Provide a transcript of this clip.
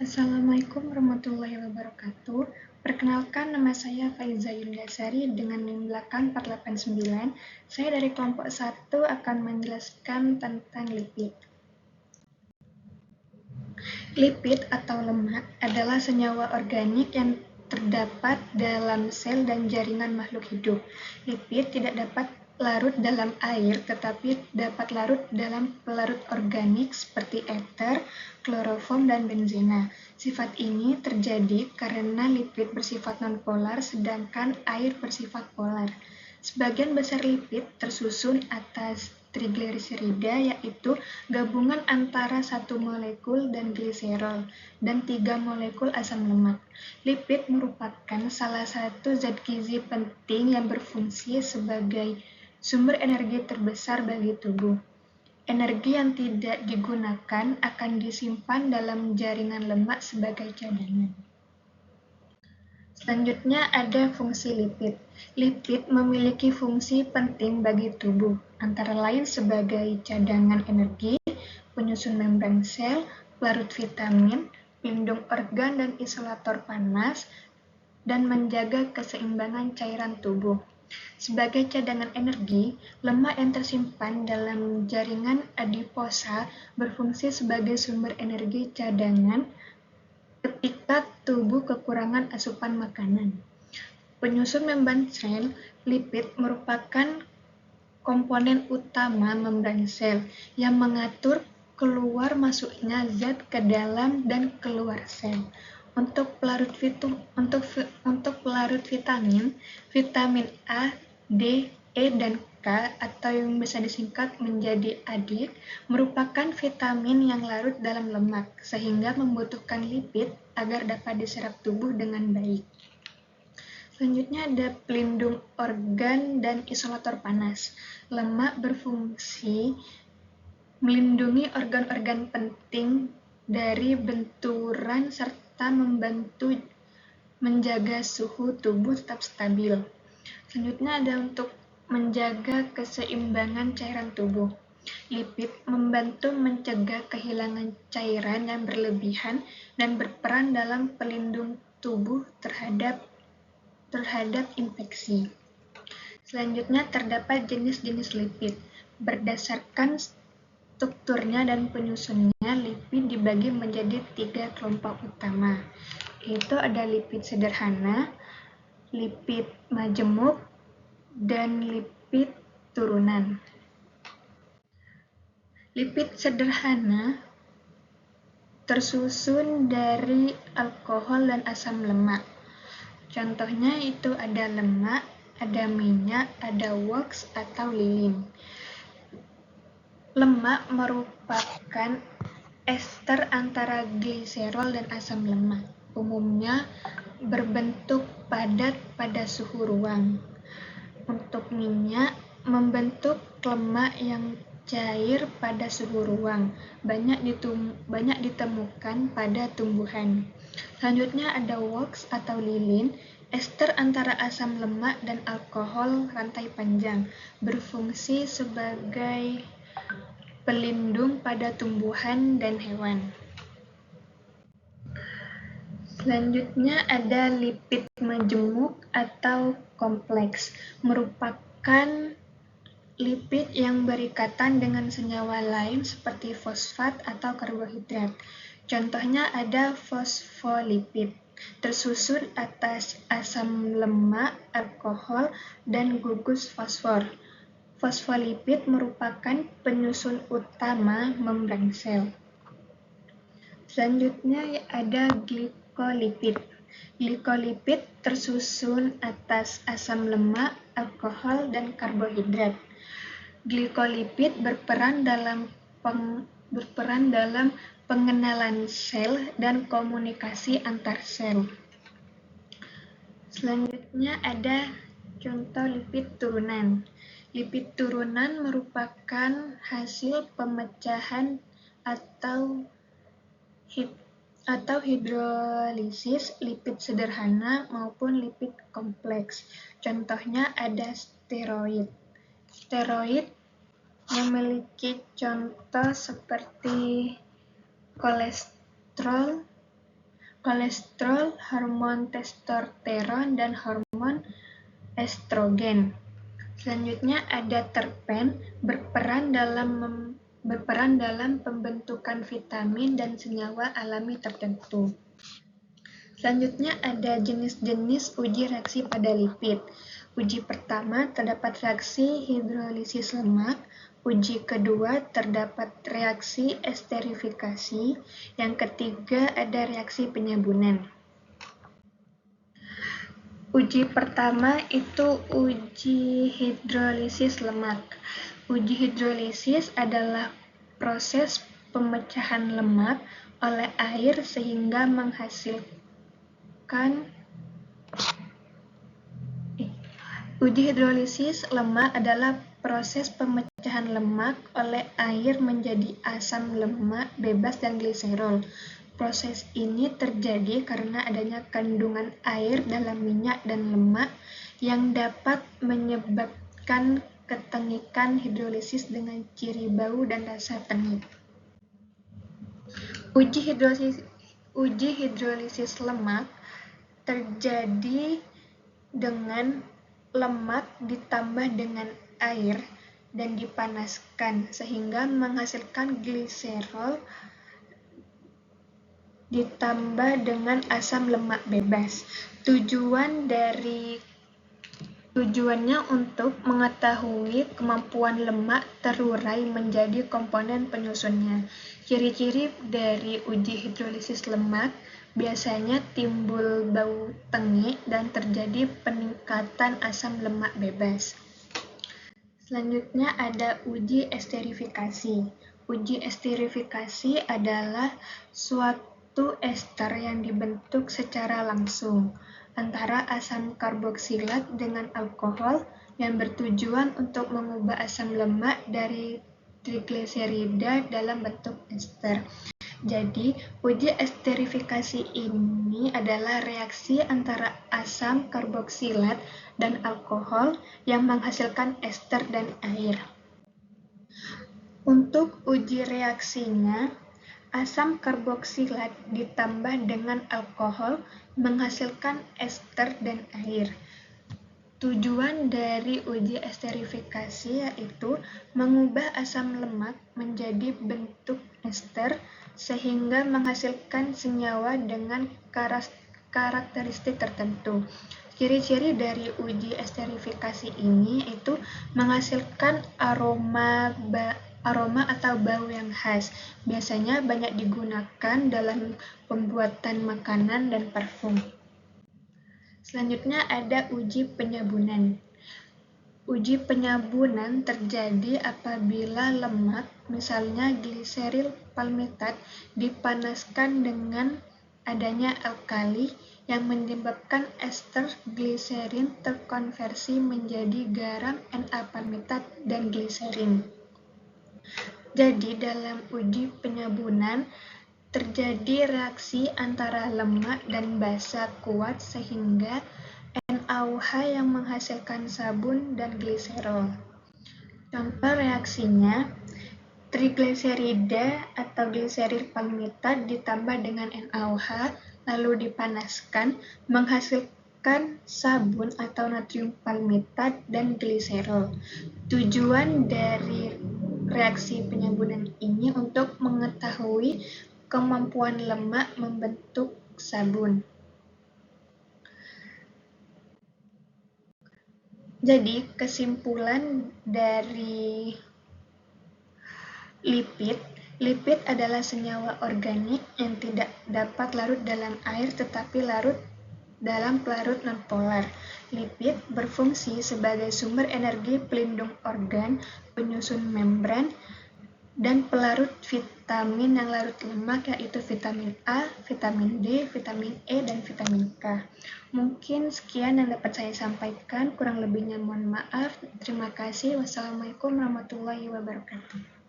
Assalamualaikum warahmatullahi wabarakatuh. Perkenalkan, nama saya Faiza Yundasari dengan NIM belakang 489. Saya dari kelompok 1 akan menjelaskan tentang lipid. Lipid atau lemak adalah senyawa organik yang terdapat dalam sel dan jaringan makhluk hidup. Lipid tidak dapat larut dalam air, tetapi dapat larut dalam pelarut organik seperti ether, kloroform, dan benzena. Sifat ini terjadi karena lipid bersifat nonpolar, sedangkan air bersifat polar. Sebagian besar lipid tersusun atas trigliserida, yaitu gabungan antara satu molekul dan gliserol dan 3 molekul asam lemak. Lipid merupakan salah satu zat gizi penting yang berfungsi sebagai sumber energi terbesar bagi tubuh. Energi yang tidak digunakan akan disimpan dalam jaringan lemak sebagai cadangan. Selanjutnya ada fungsi lipid. Lipid memiliki fungsi penting bagi tubuh, antara lain sebagai cadangan energi, penyusun membran sel, pelarut vitamin, pelindung organ dan isolator panas, dan menjaga keseimbangan cairan tubuh. Sebagai cadangan energi, lemak yang tersimpan dalam jaringan adiposa berfungsi sebagai sumber energi cadangan ketika tubuh kekurangan asupan makanan. Penyusun membran sel, lipid merupakan komponen utama membran sel yang mengatur keluar masuknya zat ke dalam dan keluar sel. Untuk pelarut vitamin, vitamin A, D, E, dan K atau yang bisa disingkat menjadi ADIK merupakan vitamin yang larut dalam lemak sehingga membutuhkan lipid agar dapat diserap tubuh dengan baik. Selanjutnya ada pelindung organ dan isolator panas. Lemak berfungsi melindungi organ-organ penting dari benturan serta membantu menjaga suhu tubuh tetap stabil. Selanjutnya ada untuk menjaga keseimbangan cairan tubuh. Lipid membantu mencegah kehilangan cairan yang berlebihan dan berperan dalam pelindung tubuh terhadap infeksi. Selanjutnya terdapat jenis-jenis lipid. Berdasarkan strukturnya dan penyusunnya, lipid dibagi menjadi 3 kelompok utama, yaitu ada lipid sederhana, lipid majemuk, dan lipid turunan. Lipid sederhana tersusun dari alkohol dan asam lemak. Contohnya itu ada lemak, ada minyak, ada wax atau lilin. Lemak merupakan ester antara gliserol dan asam lemak. Umumnya berbentuk padat pada suhu ruang. Untuk minyak, membentuk lemak yang cair pada suhu ruang, banyak ditemukan pada tumbuhan. Selanjutnya ada wax atau lilin, ester antara asam lemak dan alkohol rantai panjang, berfungsi sebagai pelindung pada tumbuhan dan hewan. Selanjutnya ada lipid majemuk atau kompleks, merupakan lipid yang berikatan dengan senyawa lain seperti fosfat atau karbohidrat. Contohnya ada fosfolipid, tersusun atas asam lemak, alkohol, dan gugus fosfor. Fosfolipid merupakan penyusun utama membran sel. Selanjutnya ada glikolipid. Glikolipid tersusun atas asam lemak, alkohol, dan karbohidrat. Glikolipid berperan dalam pengenalan sel dan komunikasi antar sel. Selanjutnya ada contoh lipid turunan. Lipid turunan merupakan hasil pemecahan atau hidrolisis lipid sederhana maupun lipid kompleks. Contohnya ada steroid. Steroid memiliki contoh seperti kolesterol, kolesterol, hormon testosteron, dan hormon estrogen. Selanjutnya ada terpen, berperan dalam pembentukan vitamin dan senyawa alami tertentu. Selanjutnya ada jenis-jenis uji reaksi pada lipid. Uji pertama terdapat reaksi hidrolisis lemak. Uji kedua terdapat reaksi esterifikasi. Yang ketiga ada reaksi penyabunan. Uji pertama itu uji hidrolisis lemak. Uji hidrolisis adalah proses pemecahan lemak oleh air sehingga menghasilkan Uji hidrolisis lemak adalah proses pemecahan lemak oleh air menjadi asam lemak bebas dan gliserol. Proses ini terjadi karena adanya kandungan air dalam minyak dan lemak yang dapat menyebabkan ketengikan hidrolisis dengan ciri bau dan rasa tengik. Uji hidrolisis lemak terjadi dengan lemak ditambah dengan air dan dipanaskan sehingga menghasilkan gliserol ditambah dengan asam lemak bebas. Tujuannya untuk mengetahui kemampuan lemak terurai menjadi komponen penyusunnya. Ciri-ciri dari uji hidrolisis lemak biasanya timbul bau tengik dan terjadi peningkatan asam lemak bebas. Selanjutnya ada uji esterifikasi. Uji esterifikasi adalah suatu ester yang dibentuk secara langsung antara asam karboksilat dengan alkohol yang bertujuan untuk mengubah asam lemak dari trigliserida dalam bentuk ester. Jadi, uji esterifikasi ini adalah reaksi antara asam karboksilat dan alkohol yang menghasilkan ester dan air. Untuk uji reaksinya, asam karboksilat ditambah dengan alkohol menghasilkan ester dan air. Tujuan dari uji esterifikasi yaitu mengubah asam lemak menjadi bentuk ester sehingga menghasilkan senyawa dengan karakteristik tertentu. Ciri-ciri dari uji esterifikasi ini itu menghasilkan aroma atau bau yang khas. Biasanya banyak digunakan dalam pembuatan makanan dan parfum. Selanjutnya ada uji penyabunan. Uji penyabunan terjadi apabila lemak, misalnya gliseril palmitat, dipanaskan dengan adanya alkali yang menyebabkan ester gliserin terkonversi menjadi garam Na-palmitat dan gliserin. Jadi dalam uji penyabunan terjadi reaksi antara lemak dan basa kuat sehingga NaOH yang menghasilkan sabun dan gliserol. Contoh reaksinya, trigliserida atau gliseril palmitat ditambah dengan NaOH lalu dipanaskan menghasilkan sabun atau natrium palmitat dan gliserol. Tujuan dari reaksi penyabunan ini untuk mengetahui kemampuan lemak membentuk sabun. Jadi, kesimpulan dari lipid adalah senyawa organik yang tidak dapat larut dalam air tetapi larut dalam pelarut nonpolar. Lipid berfungsi sebagai sumber energi pelindung organ, penyusun membran, dan pelarut vitamin yang larut lemak yaitu vitamin A, vitamin D, vitamin E, dan vitamin K. Mungkin sekian yang dapat saya sampaikan, kurang lebihnya mohon maaf. Terima kasih. Wassalamualaikum warahmatullahi wabarakatuh.